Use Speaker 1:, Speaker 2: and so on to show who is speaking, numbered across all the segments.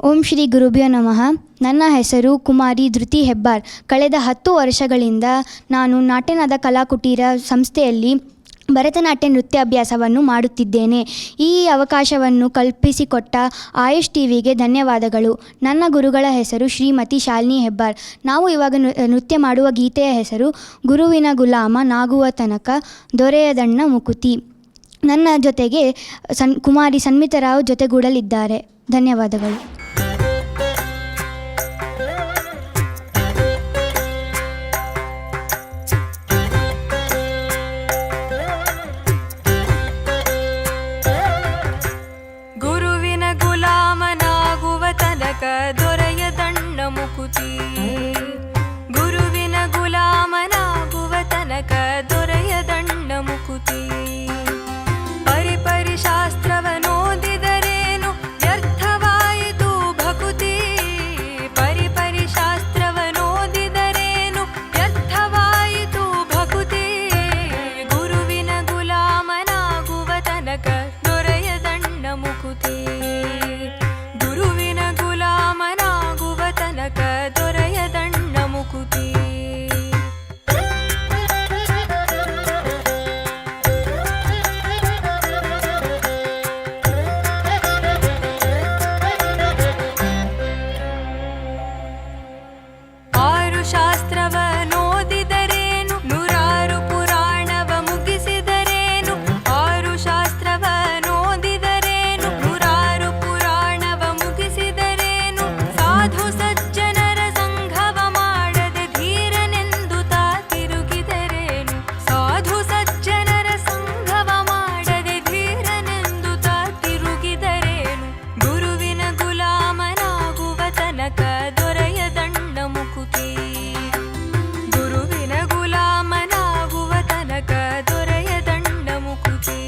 Speaker 1: ಓಂ ಶ್ರೀ ಗುರುಭ್ಯೋ ನಮಃ. ನನ್ನ ಹೆಸರು ಕುಮಾರಿ ಧೃತಿ ಹೆಬ್ಬಾರ್. ಕಳೆದ 10 ವರ್ಷಗಳಿಂದ ನಾನು ನಾಟ್ಯನಾದ ಕಲಾಕುಟೀರ ಸಂಸ್ಥೆಯಲ್ಲಿ ಭರತನಾಟ್ಯ ನೃತ್ಯ ಅಭ್ಯಾಸವನ್ನು ಮಾಡುತ್ತಿದ್ದೇನೆ. ಈ ಅವಕಾಶವನ್ನು ಕಲ್ಪಿಸಿಕೊಟ್ಟ ಆಯುಷ್ ಟಿವಿಗೆ ಧನ್ಯವಾದಗಳು. ನನ್ನ ಗುರುಗಳ ಹೆಸರು ಶ್ರೀಮತಿ ಶಾಲಿನಿ ಹೆಬ್ಬಾರ್. ನಾವು ಇವಾಗ ನೃತ್ಯ ಮಾಡುವ ಗೀತೆಯ ಹೆಸರು ಗುರುವಿನ ಗುಲಾಮ ನಾಗುವ ತನಕ ದೊರೆಯದಣ್ಣ ಮುಕುತಿ. ನನ್ನ ಜೊತೆಗೆ ಕುಮಾರಿ ಸನ್ಮಿತರಾವ್ ಜೊತೆಗೂಡಲಿದ್ದಾರೆ. ಧನ್ಯವಾದಗಳು.
Speaker 2: ದೊರೆಯದಣ್ಣ ಮುಕುತಿ, ಗುರುವಿನ ಗುಲಾಮನಾಗುವ ತನಕ ದೊರೆಯದಣ್ಣ ಮುಕುತಿ. ಪರಿಪರಿ ಶಾಸ್ತ್ರವನೋದಿದರೇನು ವ್ಯರ್ಥವಾಯಿತು ಭಕುತಿ, ಪರಿಪರಿ ಶಾಸ್ತ್ರವನೋದಿದರೇನು ವ್ಯರ್ಥವಾಯಿತು ಭಕುತಿ. ಗುರುವಿನ ಗುಲಾಮನಾಗುವ ತನಕ ದೊರೆಯದಣ್ಣ ಮುಕುತಿ, ದೊರೆಯದಣ್ಣ ಮುಕುತಿ. ಆರು ಶಾಸ್ತ್ರವನೋದಿದರೇನು ನೂರಾರು ಪುರಾಣವ ಮುಗಿಸಿದರೇನು, ಆರು ಶಾಸ್ತ್ರವನೋದಿದರೇನು ನೂರಾರು ಪುರಾಣವ ಮುಗಿಸಿದರೇನು. ಸಾಧು ಸಜ್ಜನರ ಸಂಘವ ಮಾಡದೆ ಧೀರನೆಂದು ತಾ ತಿರುಗಿದರೇನು, ಸಾಧು ಸಜ್ಜನರ ಸಂಘವ ಮಾಡದೆ ಧೀರನೆಂದು ತಾ ತಿರುಗಿದರೇನು. ಗುರುವಿನ ಗುಲಾಮನಾಗುವ ತನಕ ದೊರೆಯದಣ್ಣ ಮುಕುತಿ, ಗುರುವಿನ ಗುಲಾಮನಾಗುವ ತನಕ ದೊರೆಯದಣ್ಣ ಮುಕುತಿ.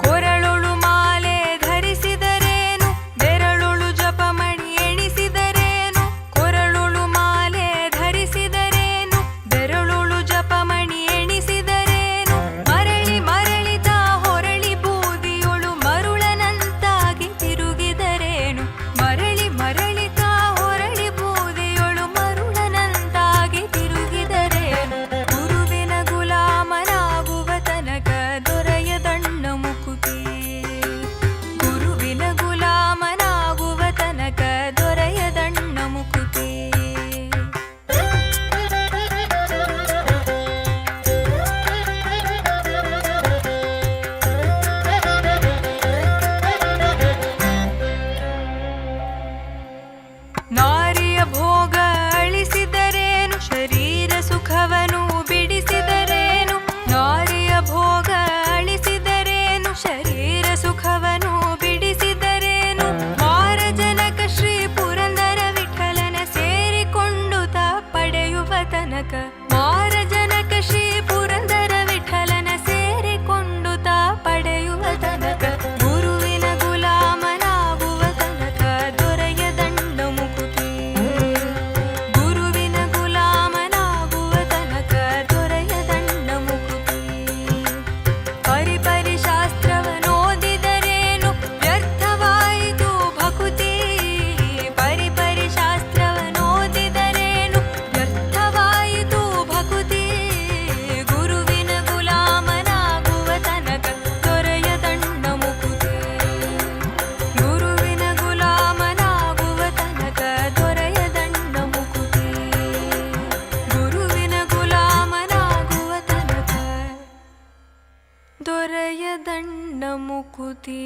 Speaker 2: ಕೊರಳೊಳು ಮಾಲೆ ಧರಿಸಿದರೇನು ಬೆರಳೊಳು ಜಪಮಣಿ ಎಣಿಸಿದರೇನು, ಕೊರಳೊಳು ಮಾಲೆ ಧರಿಸಿದರೇನು ಬೆರಳೊಳು ಜಪಮಣಿ ಎಣಿಸಿದರೇನು. ಮರಳಿ ಮರಳಿತ ಹೊರಳಿ ಬೂದಿಯೊಳು ಮರುಳನಂತಾಗಿ ತಿರುಗಿದರೇನು, ಮರಳಿ ಮರಳಿತ ಹೊರಳಿ ಬೂದಿಯೊಳು ಮರುಳನಂತಾಗಿ ತಿರುಗಿದರೇನು. ಗುರುವಿನ ಗುಲಾಮನಾಗುವ ತನಕ ದೊರೆಯದಣ್ಣ ಮುಕುತಿ, ಗುರುವಿನ ಗುಲಾಮನಾಗುವ ತನಕ ದೊರೆಯದಣ್ಣ ಮುಕುತಿ. ನಾರಿಯ ಭೋಗ ಅಳಿಸಿದರೇನು ಶರೀರ ಸುಖವನು ಬಿಡಿಸಿದರೇನು, ನಾರಿಯ ಭೋಗ ಅಳಿಸಿದರೇನು ಶರೀರ ಸುಖವನು ಬಿಡಿಸಿದರೇನು. ಮಾರಜನಕ ಶ್ರೀ ಪುರಂದರ ವಿಠಲನ ಸೇರಿಕೊಂಡು ತಾ ಪಡೆಯುವ ತನಕ, ಮಾರಜನಕ ಶ್ರೀ ಪುರಂದರ ವಿಠಲನ ಸೇರಿಕೊಂಡು ತಾ ಪಡೆಯುವ ತನಕ. ಗುರುವಿನ ಗುಲಾಮನಾಗುವ ತನಕ ದೊರೆಯದಣ್ಣ ಮುಕುತಿ, ಗುರುವಿನ ಗುಲಾಮನಾಗುವ ತನಕ ದೊರೆಯದಣ್ಣ ಮುಕುತಿ. ಪರಿಪರಿ ಶಾಸ್ತ್ರವನೋದಿದರೇನು ವ್ಯರ್ಥವಾಯಿತು ಭಕುತಿ, ಪರಿಪರಿ ಶಾಸ್ತ್ರವನೋದಿದರೇನು ವ್ಯರ್ಥವಾಯಿತು ಭಕುತಿ. ಗುರುವಿನ ಗುಲಾಮನಾಗುವ ತನಕ ದೊರೆಯದಣ್ಣ ಮುಕುತಿ, ಗುರುವಿನ ಗುಲಾಮನಾಗುವ ತನಕ ದೊರೆಯದಣ್ಣ ಮುಕುತಿ, ಗುರುವಿನ ಗುಲಾಮನಾಗುವ ತನಕ ದೊರೆಯದಣ್ಣ ಮುಕುತಿ.